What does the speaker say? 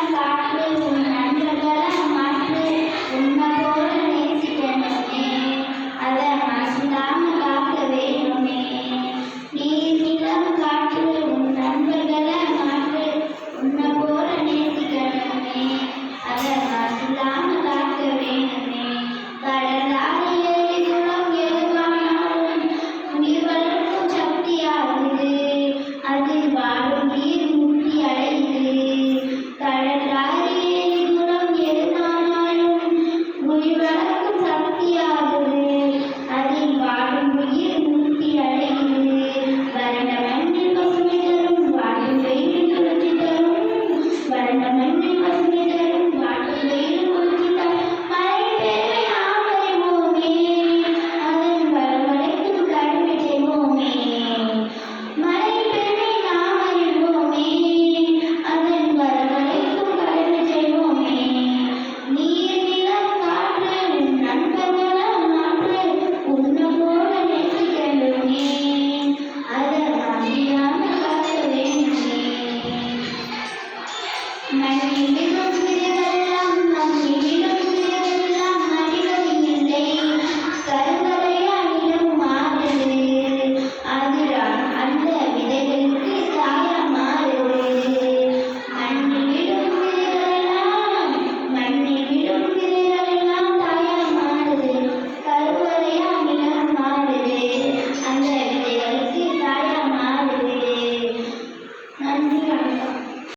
காற்று உன் நண்பர்களை மாற்று உன்னை போல நேசிக்கணுமே அதை மறந்தாம காக்க வேணுமே நீர் நிலம் காற்று உன் நண்பர்களை மாற்று உன்னை போல நேசிக்கணுமே அதை மறந்தாம காக்க வேணுமே கடலாறு ஏரி குளம் எதுவானாலும் உயிர் வளர்க்கும் சக்தியாகுது அதில் வாழும் நீர் முக்தி அடையுது கடலாறு ஏரி குளம் எதுவானாலும் உயிர் வளர்க்கும் சக்தியாகுது அதில் வாழும் உயிர் முக்தி அடையுது வறண்ட மண்ணில் பசுமை தரும் வாழும் வெயில் துளசி தரும் வறண்ட மண்